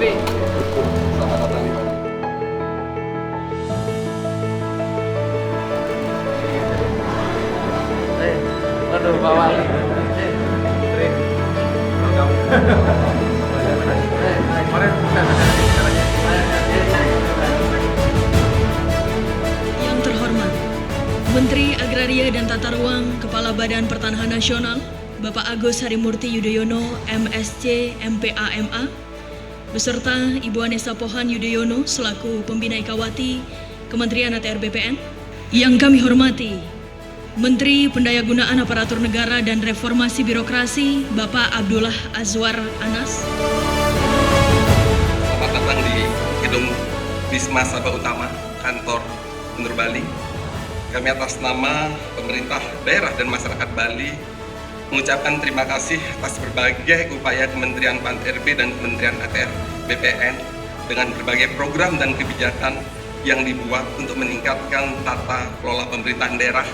Menteri. Selamat datang di Bali. Waduh, Pak Wali. Menteri. Yang terhormat, Menteri Agraria dan Tata Ruang, Kepala Badan Pertanahan Nasional, Bapak Agus Harimurti Yudhoyono, MSc, MPA, MA, beserta Ibu Anessa Pohan Yudhoyono selaku Pembina Ikawati Kementerian ATR BPN. Yang kami hormati, Menteri Pendayagunaan Aparatur Negara dan Reformasi Birokrasi, Bapak Abdullah Azwar Anas. Selamat datang di gedung Wisma Sabah Utama, kantor Gubernur Bali. Kami atas nama pemerintah daerah dan masyarakat Bali mengucapkan terima kasih atas berbagai upaya Kementerian PAN-RB dan Kementerian ATR BPN dengan berbagai program dan kebijakan yang dibuat untuk meningkatkan tata kelola pemerintahan daerah,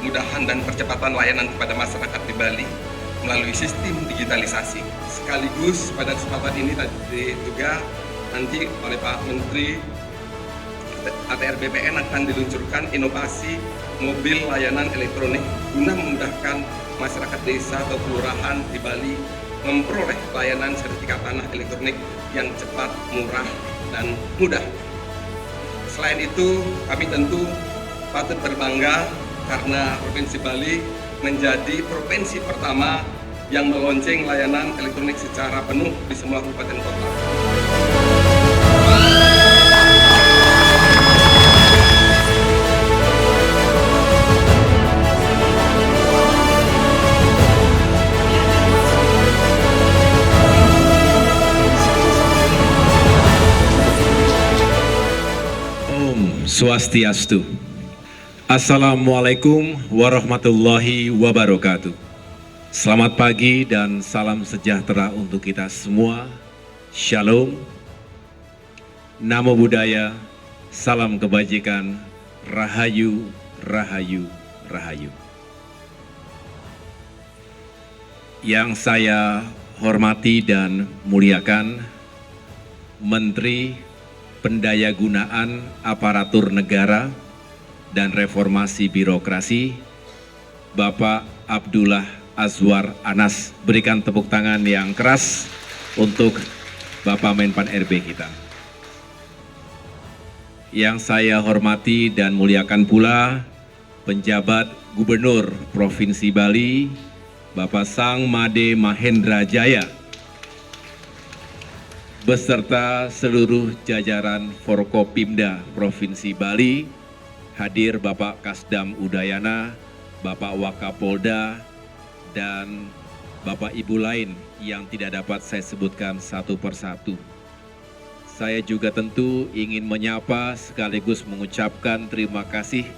kemudahan dan percepatan layanan kepada masyarakat di Bali melalui sistem digitalisasi. Sekaligus pada kesempatan ini tadi juga nanti oleh Pak Menteri ATR BPN akan diluncurkan inovasi mobil layanan elektronik guna memudahkan masyarakat desa atau kelurahan di Bali memperoleh layanan sertifikat tanah elektronik yang cepat, murah, dan mudah. Selain itu, kami tentu patut berbangga karena Provinsi Bali menjadi provinsi pertama yang melonceng layanan elektronik secara penuh di semua kabupaten kota. Swastiastu. Assalamualaikum warahmatullahi wabarakatuh. Selamat pagi dan salam sejahtera untuk kita semua. Shalom, Namo Buddhaya, salam kebajikan, Rahayu, Rahayu, Rahayu. Yang saya hormati dan muliakan, Menteri Pendayagunaan Aparatur Negara dan Reformasi Birokrasi, Bapak Abdullah Azwar Anas. Berikan tepuk tangan yang keras untuk Bapak Menpan RB kita. Yang saya hormati dan muliakan pula penjabat Gubernur Provinsi Bali, Bapak Sang Made Mahendra Jaya, beserta seluruh jajaran Forkopimda Provinsi Bali, hadir Bapak Kasdam Udayana, Bapak Wakapolda, dan Bapak Ibu lain yang tidak dapat saya sebutkan satu persatu. Saya juga tentu ingin menyapa sekaligus mengucapkan terima kasih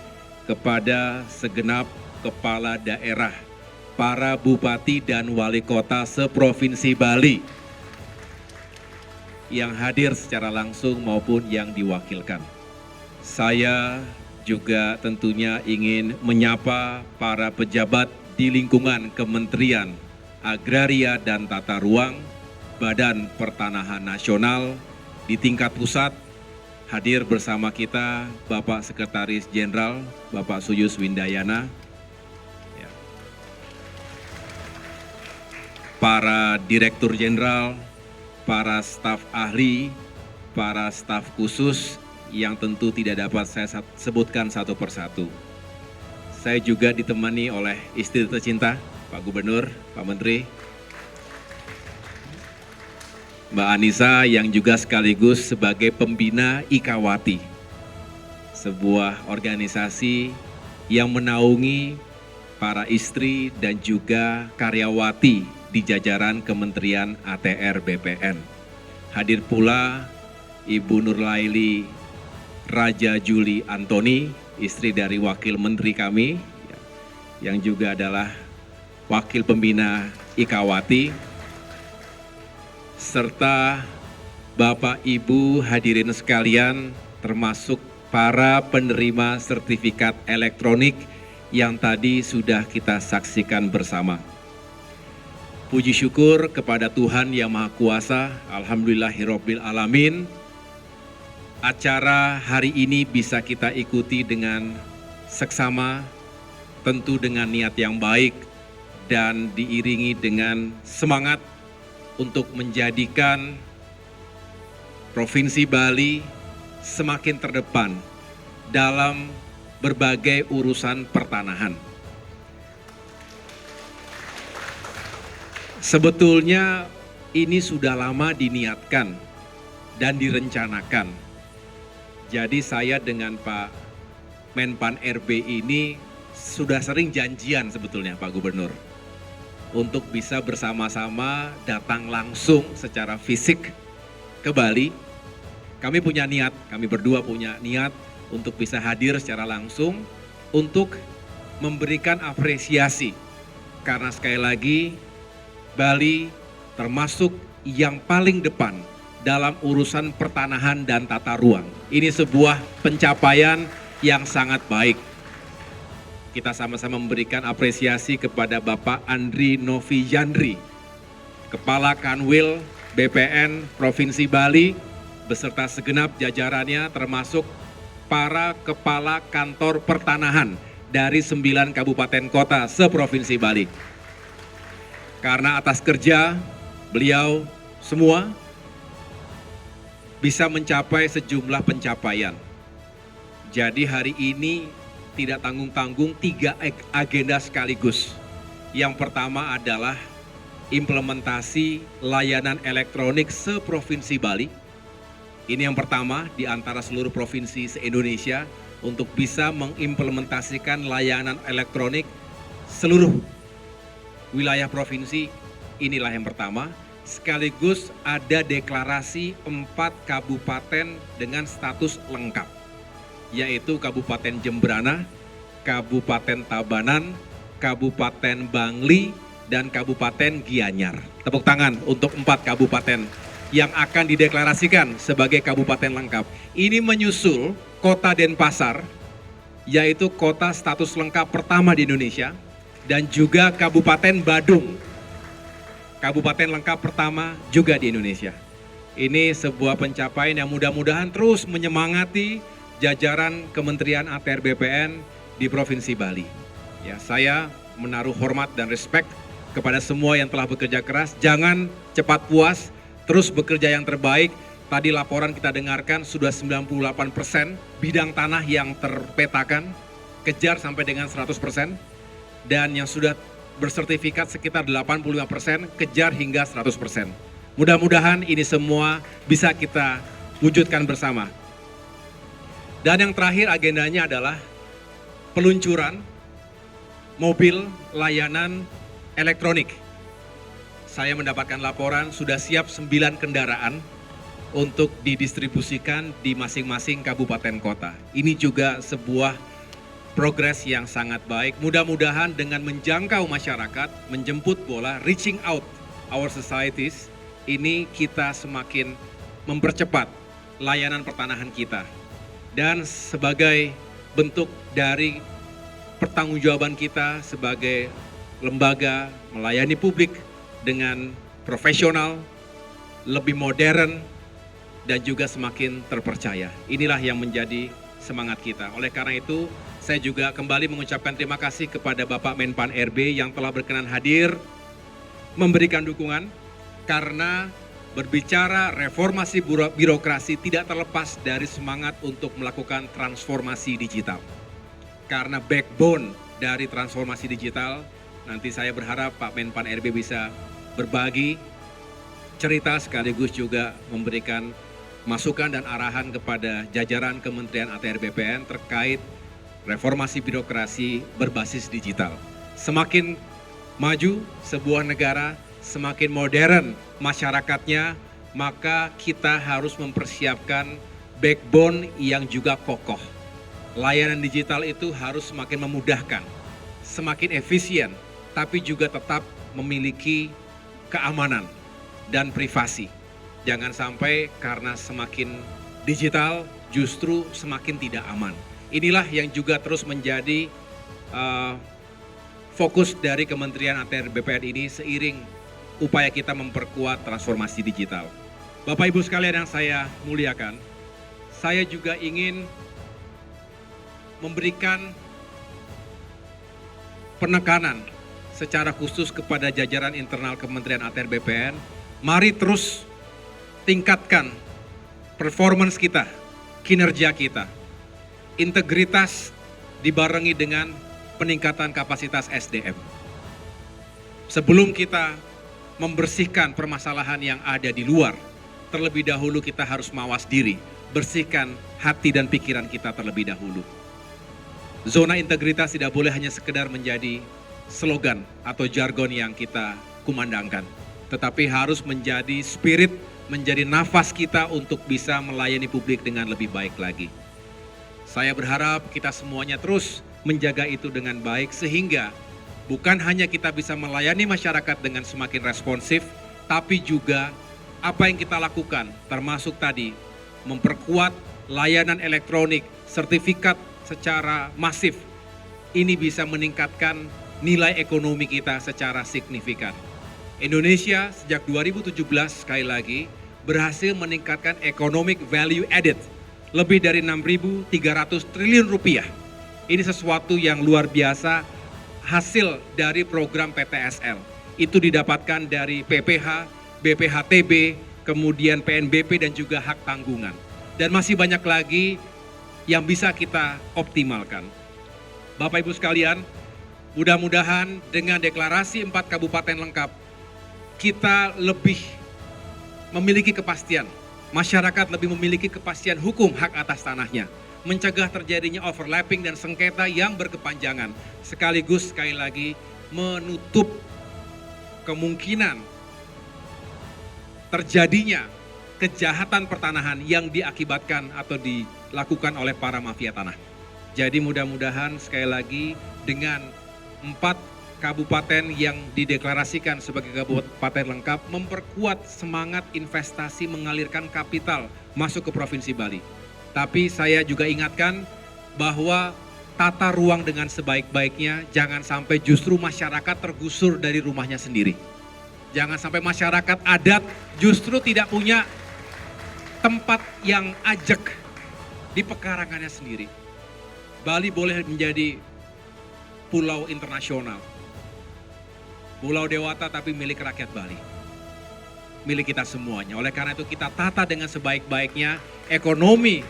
kepada segenap kepala daerah, para bupati dan wali kota seprovinsi Bali yang hadir secara langsung maupun yang diwakilkan. Saya juga tentunya ingin menyapa para pejabat di lingkungan Kementerian Agraria dan Tata Ruang, Badan Pertanahan Nasional di tingkat pusat. Hadir bersama kita Bapak Sekretaris Jenderal, Bapak Suyus Windayana, para Direktur Jenderal, para staf ahli, para staf khusus yang tentu tidak dapat saya sebutkan satu persatu. Saya juga ditemani oleh istri tercinta, Pak Gubernur, Pak Menteri, Mbak Anissa yang juga sekaligus sebagai pembina Ikawati, sebuah organisasi yang menaungi para istri dan juga karyawati di jajaran Kementerian ATR BPN. Hadir pula Ibu Nurlaili Raja Juli Antoni, istri dari Wakil Menteri kami, yang juga adalah Wakil Pembina Ikawati, serta Bapak Ibu hadirin sekalian, termasuk para penerima sertifikat elektronik yang tadi sudah kita saksikan bersama. Puji syukur kepada Tuhan Yang Maha Kuasa, Alhamdulillahirabbil alamin. Acara hari ini bisa kita ikuti dengan seksama, tentu dengan niat yang baik dan diiringi dengan semangat untuk menjadikan Provinsi Bali semakin terdepan dalam berbagai urusan pertanahan. Sebetulnya ini sudah lama diniatkan dan direncanakan. Jadi saya dengan Pak Menpan RB ini sudah sering janjian sebetulnya Pak Gubernur untuk bisa bersama-sama datang langsung secara fisik ke Bali. Kami punya niat, kami berdua punya niat untuk bisa hadir secara langsung untuk memberikan apresiasi. Karena sekali lagi Bali termasuk yang paling depan dalam urusan pertanahan dan tata ruang. Ini sebuah pencapaian yang sangat baik. Kita sama-sama memberikan apresiasi kepada Bapak Andri Novijandri, Kepala Kanwil BPN Provinsi Bali, beserta segenap jajarannya termasuk para Kepala Kantor Pertanahan dari 9 kabupaten kota se-Provinsi Bali. Karena atas kerja beliau semua bisa mencapai sejumlah pencapaian. Jadi hari ini tidak tanggung-tanggung 3 agenda sekaligus. Yang pertama adalah implementasi layanan elektronik se-Provinsi Bali. Ini yang pertama di antara seluruh provinsi se-Indonesia untuk bisa mengimplementasikan layanan elektronik seluruh wilayah provinsi. Inilah yang pertama, sekaligus ada deklarasi 4 kabupaten dengan status lengkap, yaitu Kabupaten Jembrana, Kabupaten Tabanan, Kabupaten Bangli, dan Kabupaten Gianyar. Tepuk tangan untuk 4 kabupaten yang akan dideklarasikan sebagai kabupaten lengkap. Ini menyusul Kota Denpasar, yaitu kota status lengkap pertama di Indonesia, dan juga Kabupaten Badung, kabupaten lengkap pertama juga di Indonesia. Ini sebuah pencapaian yang mudah-mudahan terus menyemangati jajaran Kementerian ATR BPN di Provinsi Bali. Ya, saya menaruh hormat dan respect kepada semua yang telah bekerja keras. Jangan cepat puas, terus bekerja yang terbaik. Tadi laporan kita dengarkan sudah 98% bidang tanah yang terpetakan, kejar sampai dengan 100%. Dan yang sudah bersertifikat sekitar 85%, kejar hingga 100%. Mudah-mudahan ini semua bisa kita wujudkan bersama. Dan yang terakhir agendanya adalah peluncuran mobil layanan elektronik. Saya mendapatkan laporan sudah siap 9 kendaraan untuk didistribusikan di masing-masing kabupaten kota. Ini juga sebuah progres yang sangat baik. Mudah-mudahan dengan menjangkau masyarakat, menjemput bola, reaching out our societies, ini kita semakin mempercepat layanan pertanahan kita. Dan sebagai bentuk dari pertanggungjawaban kita sebagai lembaga melayani publik dengan profesional, lebih modern, dan juga semakin terpercaya. Inilah yang menjadi semangat kita. Oleh karena itu, saya juga kembali mengucapkan terima kasih kepada Bapak Menpan RB yang telah berkenan hadir memberikan dukungan, karena berbicara reformasi birokrasi tidak terlepas dari semangat untuk melakukan transformasi digital. Karena backbone dari transformasi digital, nanti saya berharap Pak Menpan RB bisa berbagi cerita sekaligus juga memberikan masukan dan arahan kepada jajaran Kementerian ATR BPN terkait reformasi birokrasi berbasis digital. Semakin maju sebuah negara, semakin modern masyarakatnya, maka kita harus mempersiapkan backbone yang juga kokoh. Layanan digital itu harus semakin memudahkan, semakin efisien, tapi juga tetap memiliki keamanan dan privasi. Jangan sampai karena semakin digital justru semakin tidak aman. Inilah yang juga terus menjadi fokus dari Kementerian ATR BPN ini seiring upaya kita memperkuat transformasi digital. Bapak Ibu sekalian yang saya muliakan, saya juga ingin memberikan penekanan secara khusus kepada jajaran internal Kementerian ATR BPN. Mari terus tingkatkan performance kita, kinerja kita. Integritas dibarengi dengan peningkatan kapasitas SDM. Sebelum kita membersihkan permasalahan yang ada di luar, terlebih dahulu kita harus mawas diri, bersihkan hati dan pikiran kita terlebih dahulu. Zona integritas tidak boleh hanya sekedar menjadi slogan atau jargon yang kita kumandangkan, tetapi harus menjadi spirit, menjadi nafas kita untuk bisa melayani publik dengan lebih baik lagi. Saya berharap kita semuanya terus menjaga itu dengan baik sehingga bukan hanya kita bisa melayani masyarakat dengan semakin responsif, tapi juga apa yang kita lakukan termasuk tadi memperkuat layanan elektronik, sertifikat secara masif. Ini bisa meningkatkan nilai ekonomi kita secara signifikan. Indonesia sejak 2017 sekali lagi berhasil meningkatkan economic value added lebih dari 6.300 triliun rupiah. Ini sesuatu yang luar biasa hasil dari program PTSL. Itu didapatkan dari PPH, BPHTB, kemudian PNBP dan juga hak tanggungan. Dan masih banyak lagi yang bisa kita optimalkan. Bapak Ibu sekalian, mudah-mudahan dengan deklarasi 4 kabupaten lengkap, kita lebih memiliki kepastian. Masyarakat lebih memiliki kepastian hukum hak atas tanahnya. Mencegah terjadinya overlapping dan sengketa yang berkepanjangan. Sekaligus sekali lagi menutup kemungkinan terjadinya kejahatan pertanahan yang diakibatkan atau dilakukan oleh para mafia tanah. Jadi mudah-mudahan sekali lagi dengan 4 kabupaten yang dideklarasikan sebagai kabupaten lengkap memperkuat semangat investasi mengalirkan kapital masuk ke Provinsi Bali. Tapi saya juga ingatkan bahwa tata ruang dengan sebaik-baiknya, jangan sampai justru masyarakat tergusur dari rumahnya sendiri. Jangan sampai masyarakat adat justru tidak punya tempat yang ajak di pekarangannya sendiri. Bali boleh menjadi pulau internasional, pulau dewata tapi milik rakyat Bali, milik kita semuanya. Oleh karena itu kita tata dengan sebaik-baiknya, ekonomi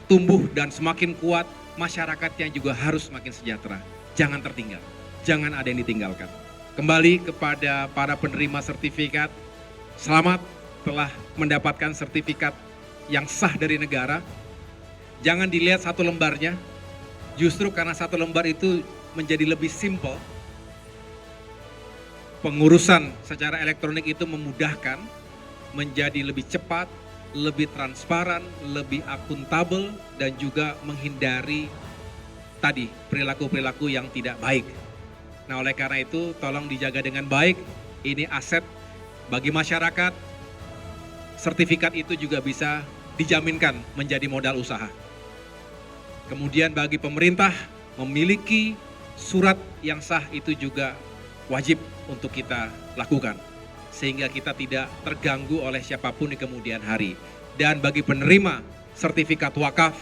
tumbuh dan semakin kuat, masyarakatnya juga harus semakin sejahtera. Jangan tertinggal, jangan ada yang ditinggalkan. Kembali kepada para penerima sertifikat, selamat telah mendapatkan sertifikat yang sah dari negara. Jangan dilihat satu lembarnya, justru karena satu lembar itu menjadi lebih simpel. Pengurusan secara elektronik itu memudahkan, menjadi lebih cepat, lebih transparan, lebih akuntabel, dan juga menghindari tadi perilaku-perilaku yang tidak baik. Nah, oleh karena itu tolong dijaga dengan baik. Ini aset bagi masyarakat. Sertifikat itu juga bisa dijaminkan menjadi modal usaha. Kemudian bagi pemerintah memiliki surat yang sah itu juga wajib untuk kita lakukan, sehingga kita tidak terganggu oleh siapapun di kemudian hari. Dan bagi penerima sertifikat wakaf,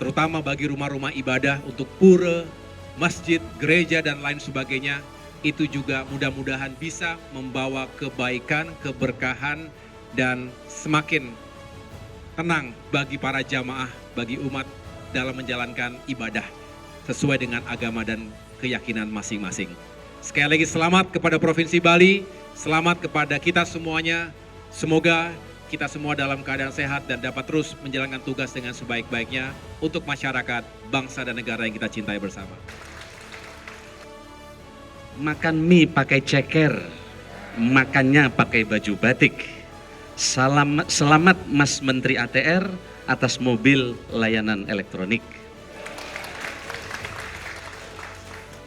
terutama bagi rumah-rumah ibadah untuk pura, masjid, gereja, dan lain sebagainya, itu juga mudah-mudahan bisa membawa kebaikan, keberkahan, dan semakin tenang bagi para jamaah, bagi umat dalam menjalankan ibadah sesuai dengan agama dan keyakinan masing-masing. Sekali lagi selamat kepada Provinsi Bali, selamat kepada kita semuanya. Semoga kita semua dalam keadaan sehat dan dapat terus menjalankan tugas dengan sebaik-baiknya untuk masyarakat, bangsa, dan negara yang kita cintai bersama. Makan mie pakai ceker, makannya pakai baju batik. Selamat Mas Menteri ATR atas mobil layanan elektronik.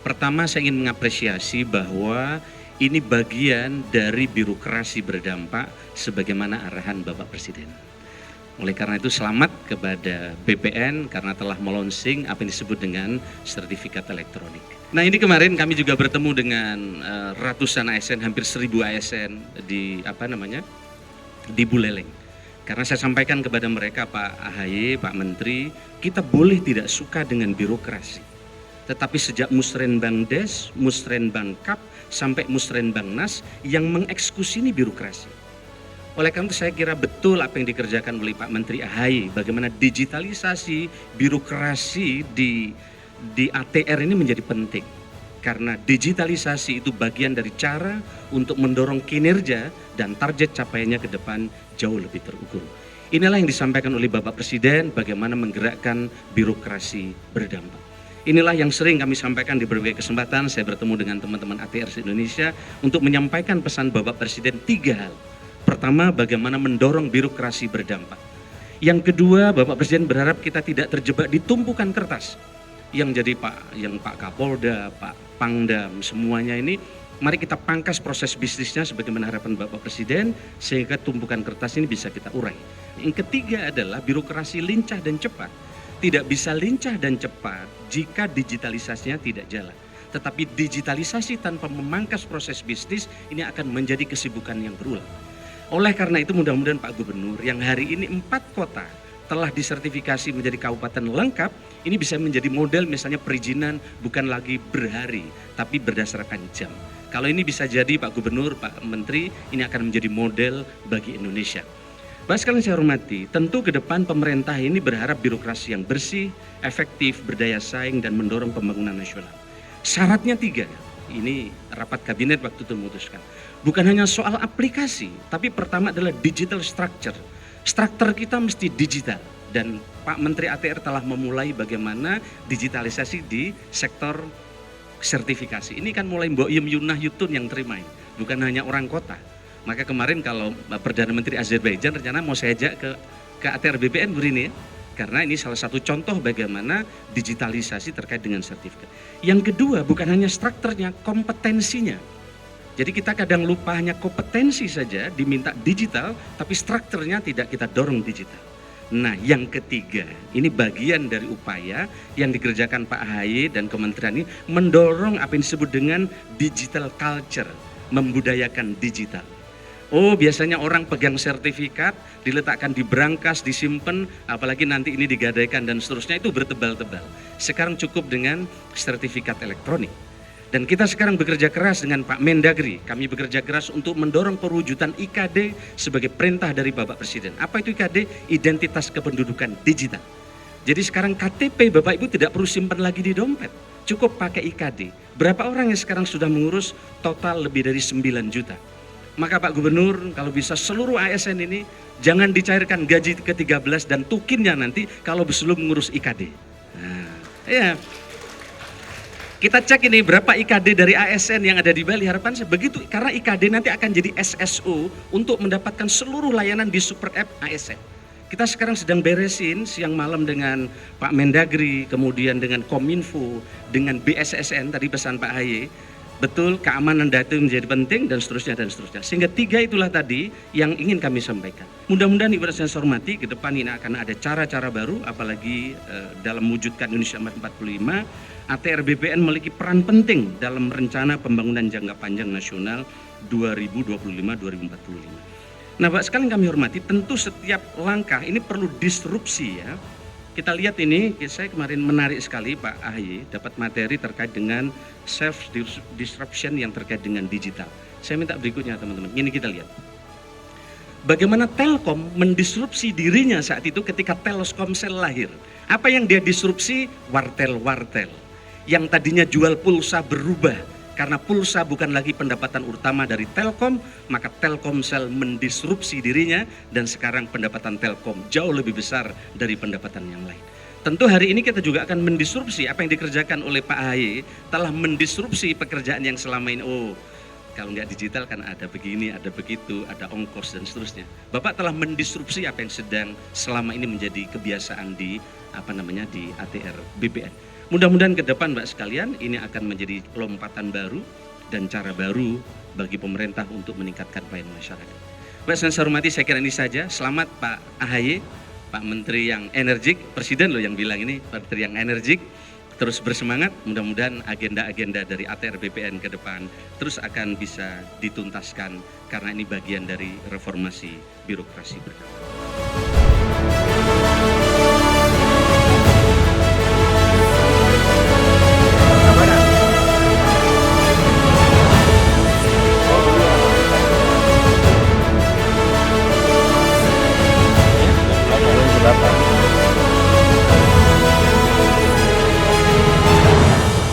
Pertama saya ingin mengapresiasi bahwa ini bagian dari birokrasi berdampak sebagaimana arahan Bapak Presiden. Oleh karena itu selamat kepada BPN karena telah melonsing apa yang disebut dengan sertifikat elektronik. Nah ini kemarin kami juga bertemu dengan ratusan ASN, hampir 1000 ASN di di Buleleng. Karena saya sampaikan kepada mereka, Pak AHY, Pak Menteri, kita boleh tidak suka dengan birokrasi. Tetapi sejak Musrenbang Des, Musrenbang Kap, sampai Musrenbang Nas yang mengeksekusi ini birokrasi. Oleh karena itu saya kira betul apa yang dikerjakan oleh Pak Menteri AHY, bagaimana digitalisasi birokrasi di ATR ini menjadi penting. Karena digitalisasi itu bagian dari cara untuk mendorong kinerja dan target capaiannya ke depan jauh lebih terukur. Inilah yang disampaikan oleh Bapak Presiden, bagaimana menggerakkan birokrasi berdampak. Inilah yang sering kami sampaikan di berbagai kesempatan. Saya bertemu dengan teman-teman ATR se-Indonesia untuk menyampaikan pesan Bapak Presiden 3 hal. Pertama, bagaimana mendorong birokrasi berdampak. Yang kedua, Bapak Presiden berharap kita tidak terjebak di tumpukan kertas. Yang jadi Pak Kapolda, Pak Pangdam, semuanya ini, mari kita pangkas proses bisnisnya sebagaimana harapan Bapak Presiden, sehingga tumpukan kertas ini bisa kita urai. Yang ketiga adalah birokrasi lincah dan cepat. Tidak bisa lincah dan cepat jika digitalisasinya tidak jalan. Tetapi digitalisasi tanpa memangkas proses bisnis ini akan menjadi kesibukan yang berulang. Oleh karena itu mudah-mudahan Pak Gubernur yang hari ini 4 kota telah disertifikasi menjadi kabupaten lengkap, ini bisa menjadi model misalnya perizinan bukan lagi berhari, tapi berdasarkan jam. Kalau ini bisa jadi Pak Gubernur, Pak Menteri, ini akan menjadi model bagi Indonesia. Bapak sekalian saya hormati, tentu ke depan pemerintah ini berharap birokrasi yang bersih, efektif, berdaya saing, dan mendorong pembangunan nasional. Syaratnya 3, ini rapat kabinet waktu itu memutuskan. Bukan hanya soal aplikasi, tapi pertama adalah digital structure. Struktur kita mesti digital dan Pak Menteri ATR telah memulai bagaimana digitalisasi di sektor sertifikasi. Ini kan mulai Mbok Yunah Yutun yang terima ini, bukan hanya orang kota. Maka kemarin kalau Perdana Menteri Azerbaijan rencana mau saya ajak ke ATR BPN Burini ya. Karena ini salah satu contoh bagaimana digitalisasi terkait dengan sertifikat. Yang kedua bukan hanya strukturnya, kompetensinya. Jadi kita kadang lupa hanya kompetensi saja diminta digital, tapi strukturnya tidak kita dorong digital. Nah yang ketiga, ini bagian dari upaya yang dikerjakan Pak AHY dan kementerian ini mendorong apa yang disebut dengan digital culture, membudayakan digital. Oh biasanya orang pegang sertifikat, diletakkan di brankas, disimpan, apalagi nanti ini digadaikan dan seterusnya itu bertebal-tebal. Sekarang cukup dengan sertifikat elektronik. Dan kita sekarang bekerja keras dengan Pak Mendagri, kami bekerja keras untuk mendorong perwujudan IKD sebagai perintah dari Bapak Presiden. Apa itu IKD? Identitas kependudukan digital. Jadi sekarang KTP Bapak Ibu tidak perlu simpan lagi di dompet, cukup pakai IKD. Berapa orang yang sekarang sudah mengurus? Total lebih dari 9 juta. Maka Pak Gubernur kalau bisa seluruh ASN ini jangan dicairkan gaji ke-13 dan tukinnya nanti kalau belum mengurus IKD. Nah, ya. Kita cek ini berapa IKD dari ASN yang ada di Bali, harapan saya begitu karena IKD nanti akan jadi SSO untuk mendapatkan seluruh layanan di super app ASN. Kita sekarang sedang beresin siang malam dengan Pak Mendagri, kemudian dengan Kominfo, dengan BSSN, tadi pesan Pak AHY. Betul, keamanan data menjadi penting dan seterusnya dan seterusnya. Sehingga 3 itulah tadi yang ingin kami sampaikan. Mudah-mudahan Ibu dan saya hormati, ke depan ini akan ada cara-cara baru, apalagi dalam mewujudkan Indonesia 45, ATR BPN memiliki peran penting dalam rencana pembangunan jangka panjang nasional 2025-2045. Nah, Pak sekalian kami hormati, tentu setiap langkah ini perlu disrupsi ya. Kita lihat ini, saya kemarin menarik sekali Pak AHY dapat materi terkait dengan self disruption yang terkait dengan digital. Saya minta berikutnya teman-teman, ini kita lihat. Bagaimana Telkom mendisrupsi dirinya saat itu ketika Telkomsel lahir. Apa yang dia disrupsi? Wartel-wartel. Yang tadinya jual pulsa berubah. Karena pulsa bukan lagi pendapatan utama dari Telkom, maka Telkomsel mendisrupsi dirinya dan sekarang pendapatan Telkom jauh lebih besar dari pendapatan yang lain. Tentu hari ini kita juga akan mendisrupsi apa yang dikerjakan oleh Pak AHY, telah mendisrupsi pekerjaan yang selama ini. Oh, kalau nggak digital kan ada begini, ada begitu, ada ongkos dan seterusnya. Bapak telah mendisrupsi apa yang sedang selama ini menjadi kebiasaan di di ATR BPN. Mudah-mudahan ke depan Mbak sekalian ini akan menjadi lompatan baru dan cara baru bagi pemerintah untuk meningkatkan pelayanan masyarakat. Mbak saya hormati, saya kira ini saja. Selamat Pak AHY Pak Menteri yang energik, Presiden loh yang bilang ini, Pak Menteri yang energik, terus bersemangat, mudah-mudahan agenda-agenda dari ATR BPN ke depan terus akan bisa dituntaskan karena ini bagian dari reformasi birokrasi berkala.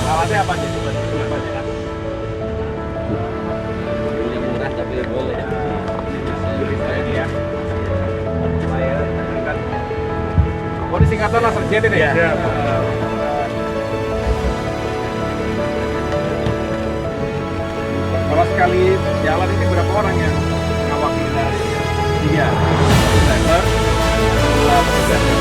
Alatnya apa aja? Yang murah tapi boleh. Ya. Oh, ini singkatan laser jet ini ya? Kalau sekali jalan ini berapa orang yang ngawaki dari? 3. Driver, 2 petugas